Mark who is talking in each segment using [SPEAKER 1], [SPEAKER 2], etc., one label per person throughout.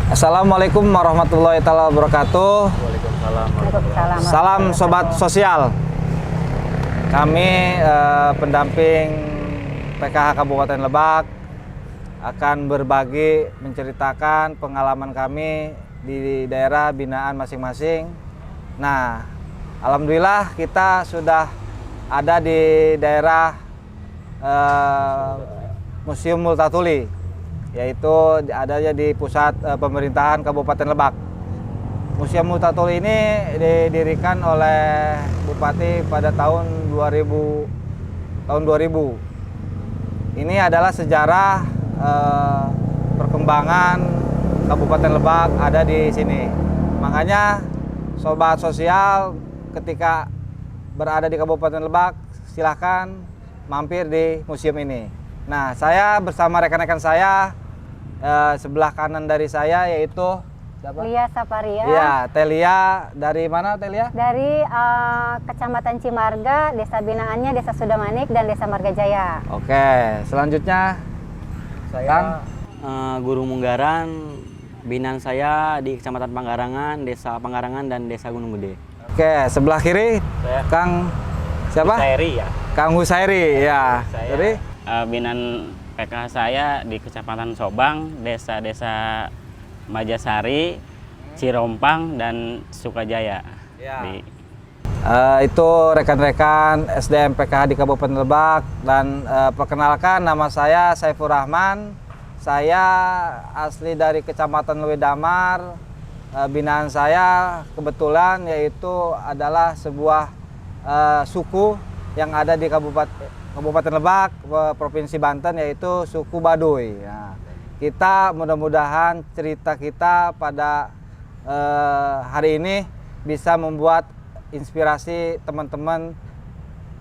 [SPEAKER 1] Assalamualaikum warahmatullahi wabarakatuh.
[SPEAKER 2] Waalaikumsalam.
[SPEAKER 1] Salam sobat sosial. Kami pendamping PKH Kabupaten Lebak akan berbagi menceritakan pengalaman kami di daerah binaan masing-masing. Nah, alhamdulillah kita sudah ada di daerah Museum Multatuli, yaitu adanya di pusat pemerintahan Kabupaten Lebak. Museum Multatuli ini didirikan oleh Bupati pada tahun 2000. Ini adalah sejarah perkembangan Kabupaten Lebak ada di sini. Makanya sobat sosial ketika berada di Kabupaten Lebak silahkan mampir di museum ini. Nah, saya bersama rekan-rekan saya sebelah kanan dari saya yaitu siapa?
[SPEAKER 2] Lia Saparia.
[SPEAKER 1] Iya, Telia. Dari mana Telia?
[SPEAKER 2] Dari Kecamatan Cimarga, Desa Binaannya Desa Sudamanik dan Desa Margajaya.
[SPEAKER 1] Oke, selanjutnya
[SPEAKER 3] Saya Guru Munggaran, binaan saya di Kecamatan Panggarangan, Desa Panggarangan dan Desa Gunung Gede.
[SPEAKER 1] Oke, sebelah kiri
[SPEAKER 3] Saya
[SPEAKER 1] Kang siapa?
[SPEAKER 3] Husairi ya.
[SPEAKER 1] Kang Husairi ya.
[SPEAKER 3] Saya
[SPEAKER 1] Jadi
[SPEAKER 3] binaan PKH saya di Kecamatan Sobang, Desa-desa Majasari, Cirompang dan Sukajaya.
[SPEAKER 1] Ya.
[SPEAKER 3] Di
[SPEAKER 1] itu rekan-rekan SDM PKH di Kabupaten Lebak dan perkenalkan nama saya Saifur Rahman. Saya asli dari Kecamatan Lewidamar. Binaan saya kebetulan yaitu adalah sebuah suku yang ada di Kabupaten Lebak, Provinsi Banten, yaitu suku Baduy. Nah, kita mudah-mudahan cerita kita pada hari ini bisa membuat inspirasi teman-teman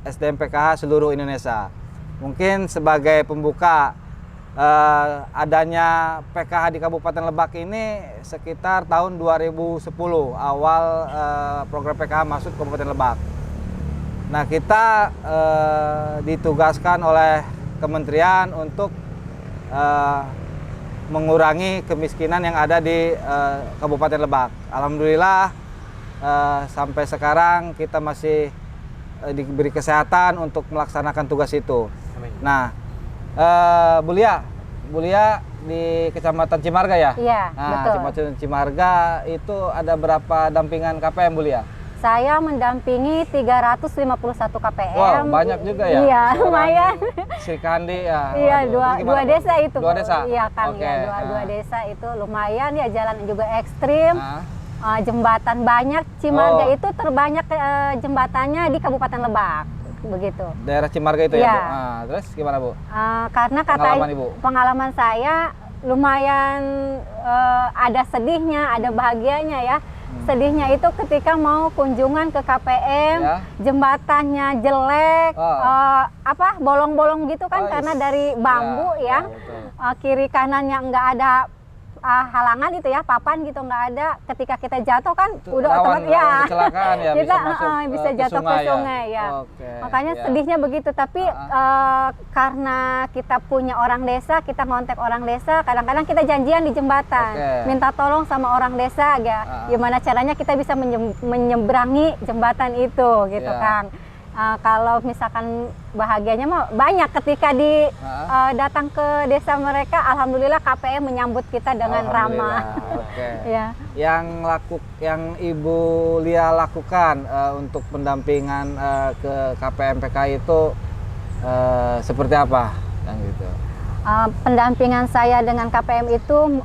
[SPEAKER 1] SDM PKH seluruh Indonesia. Mungkin sebagai pembuka, adanya PKH di Kabupaten Lebak ini sekitar tahun 2010 awal program PKH masuk ke Kabupaten Lebak. Nah, kita ditugaskan oleh kementerian untuk mengurangi kemiskinan yang ada di Kabupaten Lebak. Alhamdulillah sampai sekarang kita masih diberi kesehatan untuk melaksanakan tugas itu.
[SPEAKER 3] Amin.
[SPEAKER 1] Nah, Bu Lia di Kecamatan Cimarga ya?
[SPEAKER 2] Iya,
[SPEAKER 1] Nah,
[SPEAKER 2] betul.
[SPEAKER 1] Kecamatan Cimarga itu ada berapa dampingan KPM, Bu Lia?
[SPEAKER 2] Saya mendampingi 351 KPM.
[SPEAKER 1] Wow, banyak juga ya?
[SPEAKER 2] Iya,
[SPEAKER 1] Seorang
[SPEAKER 2] lumayan.
[SPEAKER 1] Sri Kandi ya?
[SPEAKER 2] Iya,
[SPEAKER 1] Waduh,
[SPEAKER 2] dua
[SPEAKER 1] ini gimana, Bu?
[SPEAKER 2] desa itu.
[SPEAKER 1] Dua desa?
[SPEAKER 2] Iya kan,
[SPEAKER 1] Oke.
[SPEAKER 2] ya, dua desa itu lumayan ya, jalan juga ekstrim.
[SPEAKER 1] Nah.
[SPEAKER 2] Jembatan banyak, Cimarga
[SPEAKER 1] Oh.
[SPEAKER 2] itu terbanyak jembatannya di Kabupaten Lebak, begitu.
[SPEAKER 1] Daerah Cimarga itu ya,
[SPEAKER 2] Iya.
[SPEAKER 1] Bu? Nah, terus gimana, Bu?
[SPEAKER 2] Karena
[SPEAKER 1] Pengalaman Ibu?
[SPEAKER 2] pengalaman saya lumayan ada sedihnya, ada bahagianya ya. Sedihnya itu ketika mau kunjungan ke KPM,
[SPEAKER 1] Ya.
[SPEAKER 2] jembatannya jelek,
[SPEAKER 1] Oh.
[SPEAKER 2] bolong-bolong gitu kan,
[SPEAKER 1] Oh,
[SPEAKER 2] karena dari bambu ya,
[SPEAKER 1] betul.
[SPEAKER 2] kiri kanannya nggak ada halangan itu ya, papan gitu nggak ada. Ketika kita jatuh kan
[SPEAKER 1] Itu
[SPEAKER 2] udah
[SPEAKER 1] rawan
[SPEAKER 2] otomatis ya,
[SPEAKER 1] kecelakaan ya,
[SPEAKER 2] kita
[SPEAKER 1] bisa masuk
[SPEAKER 2] bisa
[SPEAKER 1] ke
[SPEAKER 2] jatuh ke
[SPEAKER 1] sungai ya?
[SPEAKER 2] sungai ya.
[SPEAKER 1] Oke,
[SPEAKER 2] Makanya
[SPEAKER 1] ya.
[SPEAKER 2] sedihnya begitu. Tapi karena kita punya orang desa, kita ngontek orang desa, kadang-kadang kita janjian di jembatan,
[SPEAKER 1] Oke.
[SPEAKER 2] minta tolong sama orang desa ya, gimana caranya kita bisa menyeberangi jembatan itu gitu,
[SPEAKER 1] Ya.
[SPEAKER 2] Kang. Kalau misalkan bahagianya mah banyak ketika datang ke desa mereka, alhamdulillah KPM menyambut kita dengan ramah.
[SPEAKER 1] Alhamdulillah, Oke.
[SPEAKER 2] Ya.
[SPEAKER 1] Yang Ibu Lia lakukan untuk pendampingan ke KPM PKI itu seperti apa? Yang gitu.
[SPEAKER 2] Pendampingan saya dengan KPM itu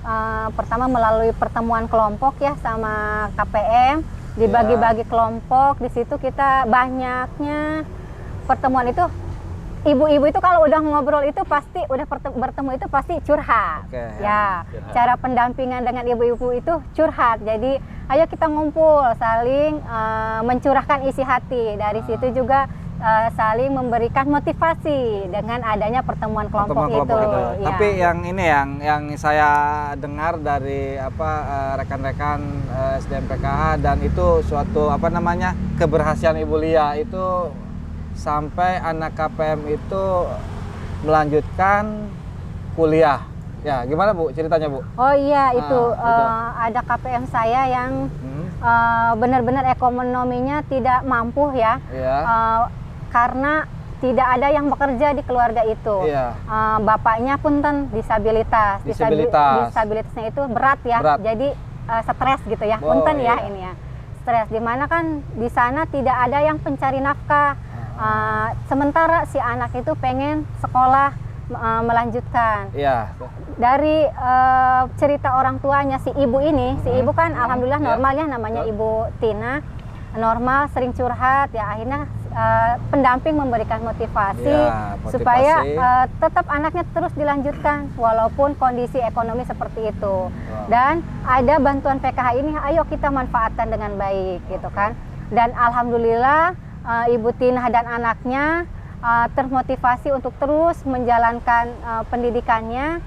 [SPEAKER 2] pertama melalui pertemuan kelompok ya sama KPM, dibagi-bagi kelompok. Di situ kita banyaknya pertemuan itu, ibu-ibu itu kalau udah ngobrol itu pasti udah bertemu itu pasti curhat.
[SPEAKER 1] Oke,
[SPEAKER 2] Ya,
[SPEAKER 3] curhat.
[SPEAKER 2] cara pendampingan dengan ibu-ibu itu curhat. Jadi ayo kita ngumpul, saling mencurahkan isi hati. Dari situ juga saling memberikan motivasi dengan adanya pertemuan kelompok itu. Ya.
[SPEAKER 1] Tapi yang ini yang saya dengar dari rekan-rekan SDM PKH, dan itu suatu keberhasilan Ibu Lia itu sampai anak KPM itu melanjutkan kuliah Ya, gimana Bu ceritanya Bu?
[SPEAKER 2] Oh iya, itu
[SPEAKER 1] itu.
[SPEAKER 2] ada KPM saya yang
[SPEAKER 1] Hmm.
[SPEAKER 2] benar-benar ekonominya tidak mampu ya,
[SPEAKER 1] Iya.
[SPEAKER 2] karena tidak ada yang bekerja di keluarga itu.
[SPEAKER 1] Iya.
[SPEAKER 2] Bapaknya punten disabilitas.
[SPEAKER 1] Disabilitas.
[SPEAKER 2] Disabilitasnya itu berat ya,
[SPEAKER 1] Berat.
[SPEAKER 2] jadi stres gitu ya,
[SPEAKER 1] Oh,
[SPEAKER 2] punten ya
[SPEAKER 1] iya.
[SPEAKER 2] ini ya. Stres, dimana kan di sana tidak ada yang pencari nafkah. Sementara si anak itu pengen sekolah melanjutkan.
[SPEAKER 1] Iya.
[SPEAKER 2] Dari cerita orang tuanya si ibu ini, si ibu kan alhamdulillah
[SPEAKER 1] Ya.
[SPEAKER 2] normal ya, namanya Ibu Tina, normal, sering curhat ya, akhirnya pendamping memberikan motivasi,
[SPEAKER 1] Ya, motivasi.
[SPEAKER 2] supaya tetap anaknya terus dilanjutkan walaupun kondisi ekonomi seperti itu. Dan ada bantuan PKH ini, ayo kita manfaatkan dengan baik gitu kan. Dan alhamdulillah Ibu Tina dan anaknya termotivasi untuk terus menjalankan pendidikannya.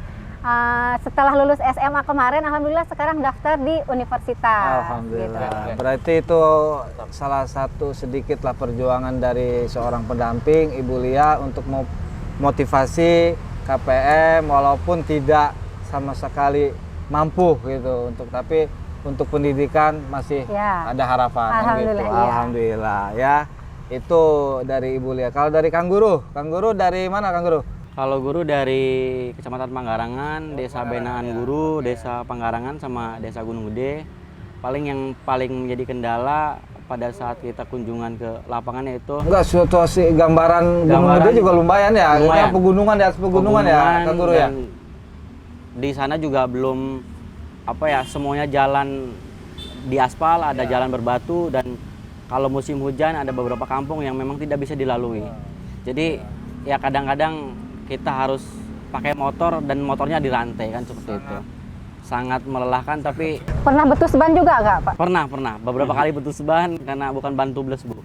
[SPEAKER 2] Setelah lulus SMA kemarin, alhamdulillah sekarang daftar di universitas.
[SPEAKER 1] Alhamdulillah. Berarti itu salah satu sedikitlah perjuangan dari seorang pendamping Ibu Lia untuk motivasi KPM walaupun tidak sama sekali mampu gitu tapi untuk pendidikan masih
[SPEAKER 2] Ya.
[SPEAKER 1] ada harapan kan
[SPEAKER 2] Alhamdulillah,
[SPEAKER 1] gitu.
[SPEAKER 2] iya.
[SPEAKER 1] Alhamdulillah ya. Itu dari Ibu Lia. Kalau dari Kang Guru dari mana Kang Guru?
[SPEAKER 3] Kalau guru dari Kecamatan Panggarangan, Desa Benaan Guru, Desa Panggarangan sama Desa Gunung Gede. Yang paling menjadi kendala pada saat kita kunjungan ke lapangannya itu
[SPEAKER 1] Enggak, situasi gambaran Gunung
[SPEAKER 3] Gambaran
[SPEAKER 1] Gede juga lumayan ya.
[SPEAKER 3] lumayan.
[SPEAKER 1] Ini pegunungan di atas pegunungan ya, Kang Guru ya.
[SPEAKER 3] dan di sana juga belum semuanya jalan di aspal, ada jalan berbatu, dan kalau musim hujan ada beberapa kampung yang memang tidak bisa dilalui. Jadi ya kadang-kadang kita harus pakai motor dan motornya dirantai kan seperti itu. Sangat melelahkan, tapi
[SPEAKER 2] Pernah betus ban juga nggak Pak?
[SPEAKER 3] pernah beberapa kali betus ban karena bukan ban tubles Bu.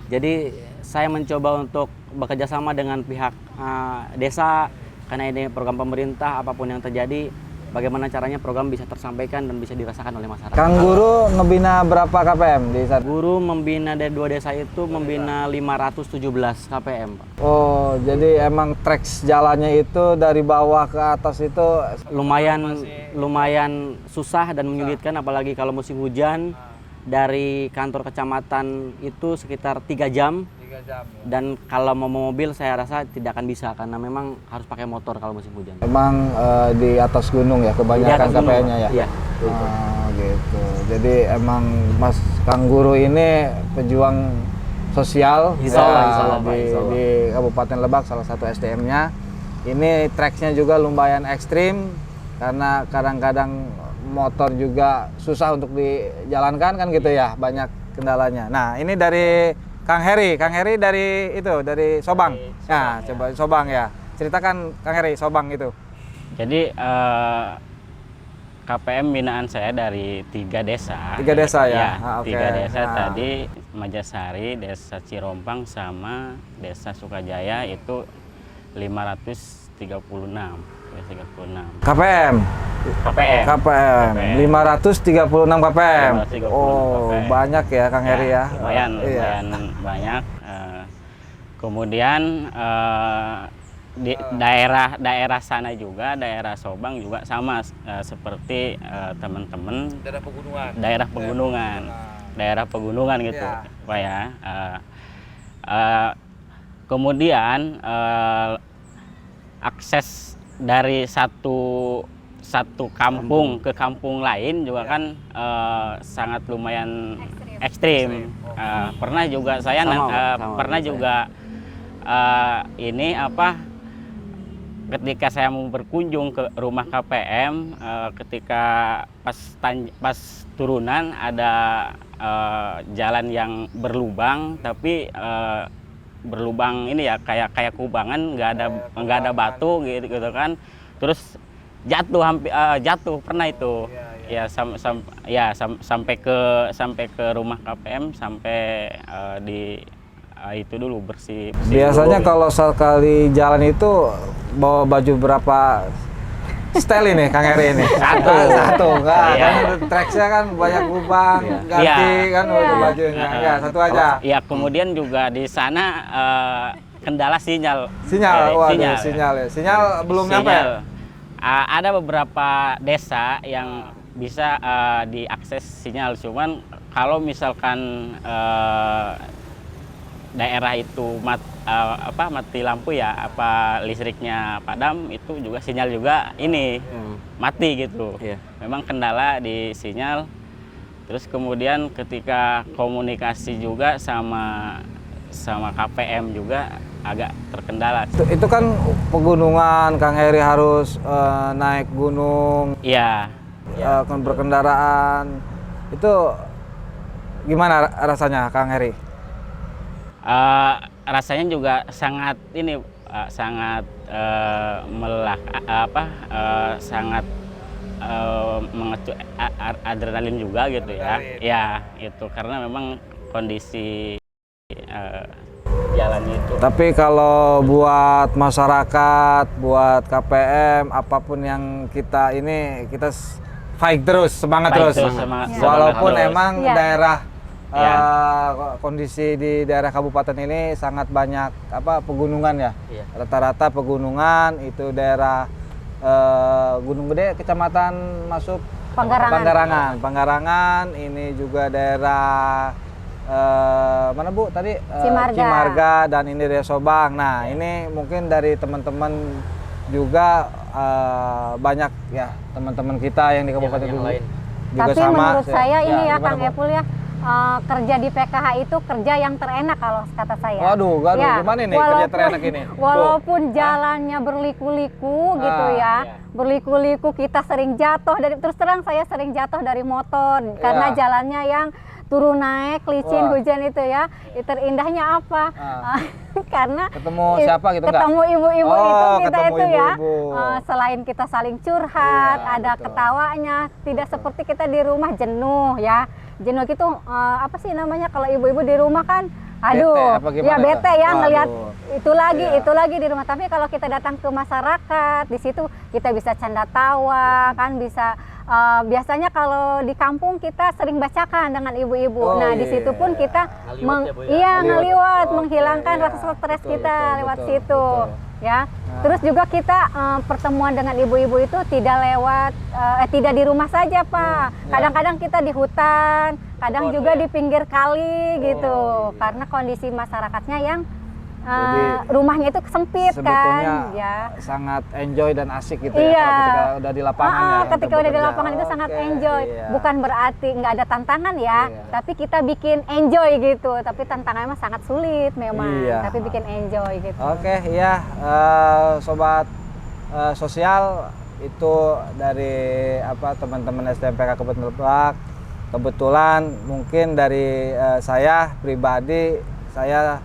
[SPEAKER 3] Jadi saya mencoba untuk bekerja sama dengan pihak desa karena ini program pemerintah, apapun yang terjadi bagaimana caranya program bisa tersampaikan dan bisa dirasakan oleh masyarakat.
[SPEAKER 1] Kang Guru ngebina berapa KPM di sana?
[SPEAKER 3] Guru membina dari 2 desa itu membina 517 KPM, Pak.
[SPEAKER 1] Oh, jadi emang treks jalannya itu dari bawah ke atas itu
[SPEAKER 3] Lumayan susah dan menyulitkan, apalagi kalau musim hujan. Dari kantor kecamatan itu sekitar 3 jam. Dan kalau mau mobil saya rasa tidak akan bisa karena memang harus pakai motor kalau musim hujan.
[SPEAKER 1] emang di atas gunung ya
[SPEAKER 3] Di
[SPEAKER 1] kebanyakan
[SPEAKER 3] atas gunung,
[SPEAKER 1] KPM-nya ya.
[SPEAKER 3] Iya.
[SPEAKER 1] Oh, gitu. Jadi emang Mas Kang Guru ini pejuang sosial
[SPEAKER 3] Insya Allah, Pak,
[SPEAKER 1] di,
[SPEAKER 3] insya Allah.
[SPEAKER 1] di Kabupaten Lebak, salah satu SDM-nya. Ini tracksnya juga lumayan ekstrim karena kadang-kadang motor juga susah untuk dijalankan kan gitu ya, banyak kendalanya. Nah, ini dari Kang Heri dari Sobang. Nah, coba Sobang ya. Ceritakan Kang Heri Sobang itu.
[SPEAKER 4] Jadi KPM binaan saya dari 3 desa.
[SPEAKER 1] 3 desa ya?
[SPEAKER 4] Iya,
[SPEAKER 1] Oke.
[SPEAKER 4] 3 desa
[SPEAKER 1] Nah.
[SPEAKER 4] tadi Majasari, Desa Cirompang sama Desa Sukajaya itu 536.
[SPEAKER 1] KPM. KPM 536 KPM.
[SPEAKER 4] 536
[SPEAKER 1] Oh,
[SPEAKER 4] KPM.
[SPEAKER 1] banyak ya Kang Heri ya.
[SPEAKER 4] Lumayan,
[SPEAKER 1] Iya.
[SPEAKER 4] lumayan banyak. Kemudian di daerah sana juga, daerah Sobang juga sama seperti teman-teman daerah pegunungan gitu,
[SPEAKER 1] Iya.
[SPEAKER 4] Pak ya. Kemudian akses dari satu kampung ke kampung lain juga kan sangat lumayan ekstrim. Pernah juga saya
[SPEAKER 3] Sama
[SPEAKER 4] pernah
[SPEAKER 3] saya.
[SPEAKER 4] juga ketika saya mau berkunjung ke rumah KPM, ketika pas turunan ada jalan yang berlubang, tapi berlubang ini ya kayak kubangan, nggak ada batu gitu kan, terus jatuh pernah itu. Sampai ke rumah KPM, sampai itu dulu bersih
[SPEAKER 1] Biasanya
[SPEAKER 4] dulu.
[SPEAKER 1] kalau sekali jalan itu bawa baju berapa style ini Kang Heri ini? Satu enggak.
[SPEAKER 4] Iya.
[SPEAKER 1] Kan tracksnya kan banyak lubang, ganti
[SPEAKER 4] Iya.
[SPEAKER 1] kan udah bajunya. Ya, satu aja.
[SPEAKER 4] Ya, kemudian juga di sana kendala sinyal.
[SPEAKER 1] Sinyal, waduh,
[SPEAKER 4] Sinyal.
[SPEAKER 1] sinyal ya. Sinyal belum nyampe.
[SPEAKER 4] Sinyal. Ada beberapa desa yang bisa diakses sinyal, cuman kalau misalkan daerah itu mati lampu ya, listriknya padam, itu juga sinyal juga ini mati gitu.
[SPEAKER 3] Iya.
[SPEAKER 4] Memang kendala di sinyal. Terus kemudian ketika komunikasi juga sama KPM juga agak terkendala.
[SPEAKER 1] Itu kan pegunungan, Kang Heri harus naik gunung,
[SPEAKER 4] Iya.
[SPEAKER 1] berkendaraan. Itu gimana rasanya, Kang Heri?
[SPEAKER 4] Rasanya juga sangat ini sangat sangat mengecu adrenalin juga gitu ya. Ya, itu karena memang kondisi jalannya itu.
[SPEAKER 1] Tapi kalau buat masyarakat, buat KPM, apapun yang kita fight terus, semangat
[SPEAKER 4] Fight
[SPEAKER 1] terus.
[SPEAKER 4] semangat
[SPEAKER 1] Walaupun
[SPEAKER 4] terus.
[SPEAKER 1] emang
[SPEAKER 2] Iya.
[SPEAKER 1] daerah
[SPEAKER 4] Iya.
[SPEAKER 1] kondisi di daerah kabupaten ini sangat banyak pegunungan ya.
[SPEAKER 3] Iya.
[SPEAKER 1] Rata-rata pegunungan, itu daerah Gunung Gede, kecamatan masuk
[SPEAKER 2] Panggarangan.
[SPEAKER 1] Panggarangan, ini juga daerah mana Bu tadi?
[SPEAKER 2] Cimarga.
[SPEAKER 1] Dan ini daerah Sobang. Nah, ini mungkin dari teman-teman juga banyak ya teman-teman kita yang di kabupaten
[SPEAKER 3] yang
[SPEAKER 1] Gunung
[SPEAKER 3] lain.
[SPEAKER 1] juga
[SPEAKER 2] Tapi
[SPEAKER 1] sama.
[SPEAKER 2] menurut saya ini ya
[SPEAKER 1] gimana,
[SPEAKER 2] Kang
[SPEAKER 1] Bu?
[SPEAKER 2] Epul ya, kerja di PKH itu kerja yang terenak kalau kata saya.
[SPEAKER 1] Waduh,
[SPEAKER 2] Ya,
[SPEAKER 1] gimana ini kerja terenak ini? Bu?
[SPEAKER 2] Walaupun jalannya berliku-liku gitu ya, berliku-liku, kita sering jatuh terus terang saya sering jatuh dari motor karena jalannya yang turun naik licin
[SPEAKER 1] Wah.
[SPEAKER 2] hujan itu ya. Terindahnya apa? Karena
[SPEAKER 1] Ketemu siapa gitu nggak?
[SPEAKER 2] ketemu ibu-ibu
[SPEAKER 1] Oh,
[SPEAKER 2] itu kita
[SPEAKER 1] ketemu
[SPEAKER 2] itu ya.
[SPEAKER 1] ibu-ibu.
[SPEAKER 2] Selain kita saling curhat,
[SPEAKER 1] Iya,
[SPEAKER 2] ada
[SPEAKER 1] betul.
[SPEAKER 2] ketawanya, tidak seperti kita di rumah jenuh ya. Jenuh gitu apa sih namanya kalau ibu-ibu di rumah kan aduh,
[SPEAKER 1] Bete, apa gimana
[SPEAKER 2] ya
[SPEAKER 1] tuh?
[SPEAKER 2] bete ya ngelihat
[SPEAKER 1] Waduh.
[SPEAKER 2] itu lagi di rumah. Tapi kalau kita datang ke masyarakat, di situ kita bisa canda tawa, kan bisa biasanya kalau di kampung kita sering bacakan dengan ibu-ibu.
[SPEAKER 1] Oh,
[SPEAKER 2] Nah, di
[SPEAKER 1] iya.
[SPEAKER 2] situ pun kita
[SPEAKER 3] Ngaliwat ya, Bu, ya?
[SPEAKER 1] Ngaliwat.
[SPEAKER 2] ngeliwat,
[SPEAKER 1] Oke,
[SPEAKER 2] menghilangkan
[SPEAKER 1] iya.
[SPEAKER 2] rasa stres
[SPEAKER 1] Betul,
[SPEAKER 2] kita
[SPEAKER 1] betul,
[SPEAKER 2] lewat
[SPEAKER 1] betul,
[SPEAKER 2] situ.
[SPEAKER 1] betul.
[SPEAKER 2] Ya, terus juga kita pertemuan dengan ibu-ibu itu tidak di rumah saja Pak. Kadang-kadang kita di hutan, kadang juga di pinggir kali gitu, karena kondisi masyarakatnya yang
[SPEAKER 1] Jadi,
[SPEAKER 2] rumahnya itu sempit
[SPEAKER 1] sebetulnya
[SPEAKER 2] kan, ya.
[SPEAKER 1] sangat enjoy dan asik gitu
[SPEAKER 2] Iya.
[SPEAKER 1] ya kalau ketika udah di lapangan ya. untuk
[SPEAKER 2] Ketika udah di
[SPEAKER 1] bekerja.
[SPEAKER 2] lapangan itu sangat
[SPEAKER 1] Oke,
[SPEAKER 2] enjoy.
[SPEAKER 1] iya.
[SPEAKER 2] Bukan berarti nggak ada tantangan ya,
[SPEAKER 1] Iya.
[SPEAKER 2] tapi kita bikin enjoy gitu. Tapi tantangannya memang sangat sulit memang,
[SPEAKER 1] Iya.
[SPEAKER 2] tapi bikin enjoy gitu.
[SPEAKER 1] Oke, iya sobat sosial, itu dari teman-teman STMPK Kabupaten Lebak. Kebetulan mungkin dari saya pribadi, saya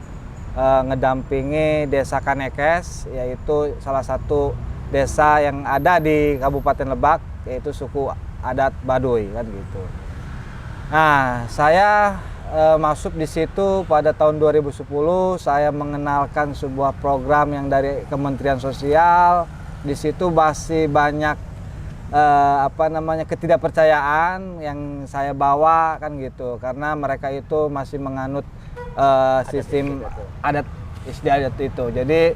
[SPEAKER 1] ngedampingi Desa Kanekes, yaitu salah satu desa yang ada di Kabupaten Lebak, yaitu suku adat Baduy kan gitu. Nah, saya masuk di situ pada tahun 2010. Saya mengenalkan sebuah program yang dari Kementerian Sosial. Di situ masih banyak ketidakpercayaan yang saya bawa kan gitu, karena mereka itu masih menganut sistem adat istiadat itu. Jadi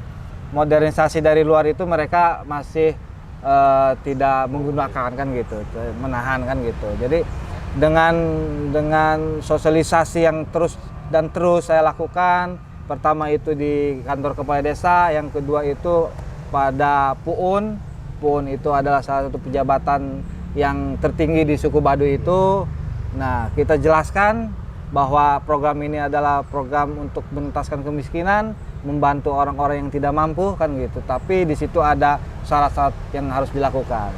[SPEAKER 1] modernisasi dari luar itu mereka masih tidak menggunakan kan gitu, menahan kan gitu. Jadi dengan sosialisasi yang terus saya lakukan, pertama itu di kantor kepala desa, yang kedua itu pada PUUN itu adalah salah satu pejabatan yang tertinggi di suku Baduy itu. Nah, kita jelaskan bahwa program ini adalah program untuk menuntaskan kemiskinan, membantu orang-orang yang tidak mampu kan gitu. Tapi di situ ada syarat-syarat yang harus dilakukan.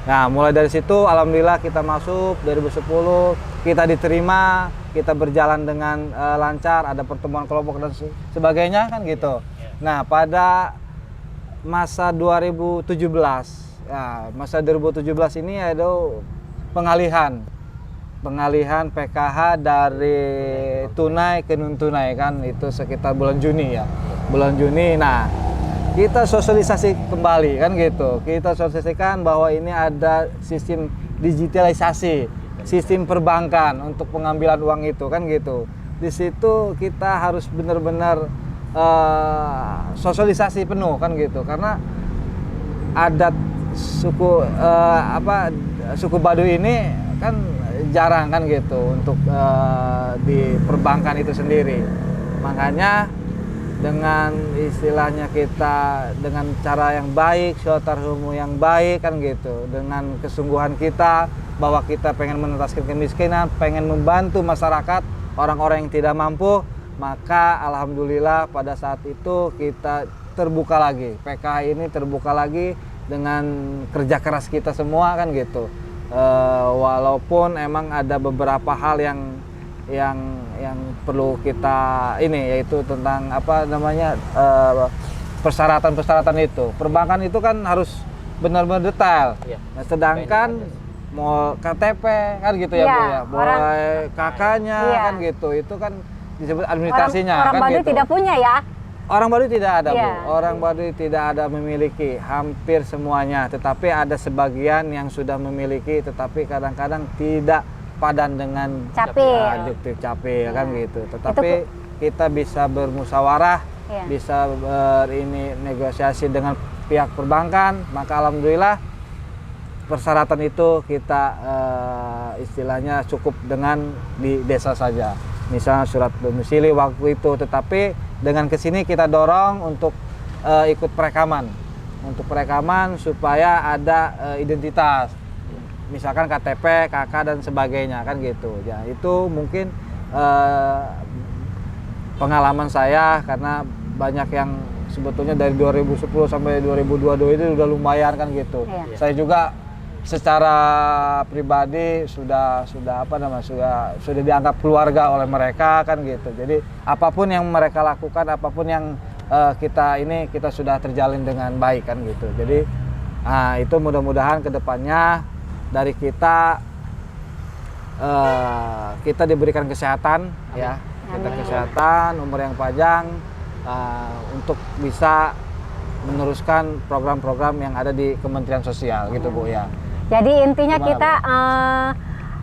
[SPEAKER 1] Nah, mulai dari situ alhamdulillah kita masuk 2010, kita diterima, kita berjalan dengan lancar, ada pertemuan kelompok dan sebagainya kan gitu. Nah, pada masa 2017. Nah, masa 2017 ini ada pengalihan PKH dari tunai ke non tunai kan, itu sekitar bulan Juni ya. Bulan Juni. Nah, kita sosialisasi kembali kan gitu. Kita sosialisasikan bahwa ini ada sistem digitalisasi, sistem perbankan untuk pengambilan uang itu kan gitu. Di situ kita harus benar-benar sosialisasi penuh kan gitu, karena adat suku Baduy ini kan jarang kan gitu untuk di perbankan itu sendiri. Makanya dengan istilahnya kita dengan cara yang baik, Siotarhumu yang baik kan gitu, dengan kesungguhan kita bahwa kita pengen menuntaskan kemiskinan, pengen membantu masyarakat orang-orang yang tidak mampu, maka alhamdulillah pada saat itu kita terbuka lagi, PKH ini terbuka lagi dengan kerja keras kita semua kan gitu. Walaupun emang ada beberapa hal yang perlu kita ini, yaitu tentang persyaratan itu. Perbankan itu kan harus benar-benar detail. Nah, sedangkan mau KTP kan gitu ya, Bu ya. Boleh kakaknya kan gitu. Itu kan disebut administrasinya
[SPEAKER 2] orang
[SPEAKER 1] kan
[SPEAKER 2] Baduy
[SPEAKER 1] gitu.
[SPEAKER 2] tidak punya ya.
[SPEAKER 1] Orang Baduy tidak ada, Bu.
[SPEAKER 2] Iya.
[SPEAKER 1] Orang Baduy tidak ada memiliki hampir semuanya, tetapi ada sebagian yang sudah memiliki, tetapi kadang-kadang tidak padan dengan adjektif capil kan gitu. Tetapi kita bisa bermusyawarah, bisa negosiasi dengan pihak perbankan, maka alhamdulillah persyaratan itu kita istilahnya cukup dengan di desa saja. Misalnya surat domisili waktu itu, tetapi dengan kesini kita dorong untuk ikut perekaman, supaya ada identitas. Misalkan KTP, KK dan sebagainya kan gitu. Ya, itu mungkin pengalaman saya karena banyak yang sebetulnya dari 2010 sampai 2022 itu udah lumayan kan gitu.
[SPEAKER 2] Iya.
[SPEAKER 1] Saya juga secara pribadi sudah dianggap keluarga oleh mereka kan gitu. Jadi apapun yang mereka lakukan, apapun yang kita sudah terjalin dengan baik kan gitu. Jadi itu mudah-mudahan kedepannya dari kita diberikan kesehatan ya, kita kesehatan, umur yang panjang untuk bisa meneruskan program-program yang ada di Kementerian Sosial gitu Bu ya.
[SPEAKER 2] Jadi intinya kita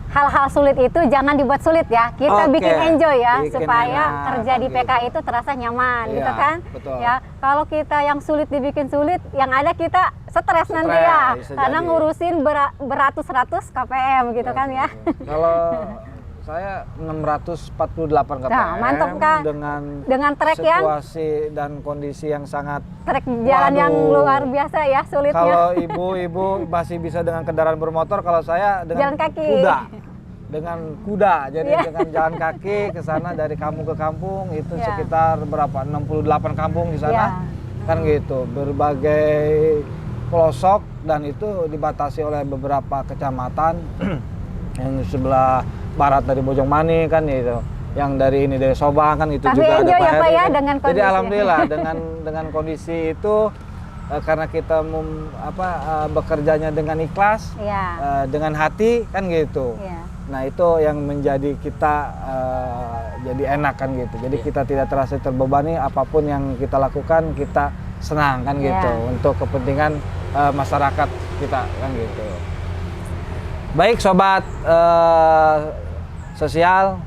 [SPEAKER 2] hal-hal sulit itu jangan dibuat sulit ya. Kita bikin enjoy ya, supaya kerja di PKH itu terasa nyaman gitu kan.
[SPEAKER 1] Betul.
[SPEAKER 2] Ya, kalau kita yang sulit dibikin sulit, yang ada kita stres nanti ya. Karena ngurusin beratus-ratus KPM gitu kan ya.
[SPEAKER 1] Kalau saya 648 KPM
[SPEAKER 2] nah, mantap kan? dengan trek
[SPEAKER 1] situasi dan kondisi yang sangat
[SPEAKER 2] trek jalan yang luar biasa ya sulitnya.
[SPEAKER 1] Kalau ibu-ibu masih bisa dengan kendaraan bermotor, kalau saya dengan
[SPEAKER 2] jalan kaki.
[SPEAKER 1] kuda. Jadi dengan jalan kaki ke sana dari kampung ke kampung itu sekitar berapa? 68 kampung di sana. Kan gitu. Berbagai pelosok dan itu dibatasi oleh beberapa kecamatan yang sebelah barat dari Bojongmani kan itu, yang dari Sobang kan itu. Tapi juga ada Pak ya, dengan kondisi. Jadi alhamdulillah dengan kondisi itu karena kita bekerjanya dengan ikhlas, dengan hati kan gitu. Nah itu yang menjadi kita jadi enak kan gitu. Jadi kita tidak terasa terbebani, apapun yang kita lakukan kita senang kan gitu untuk kepentingan masyarakat kita kan gitu. Baik sobat sosial,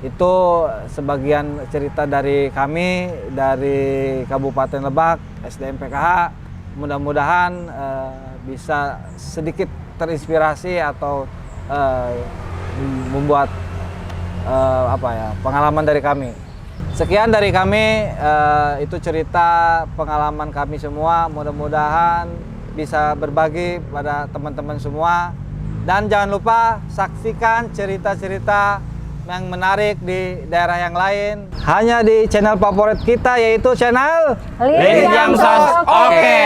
[SPEAKER 1] itu sebagian cerita dari kami dari Kabupaten Lebak SDM PKH. Mudah-mudahan bisa sedikit terinspirasi atau membuat pengalaman dari kami. Sekian dari kami, itu cerita pengalaman kami semua. Mudah-mudahan bisa berbagi pada teman-teman semua. Dan jangan lupa saksikan cerita-cerita yang menarik di daerah yang lain hanya di channel favorit kita, yaitu channel
[SPEAKER 2] Linjang Sos.
[SPEAKER 1] Oke.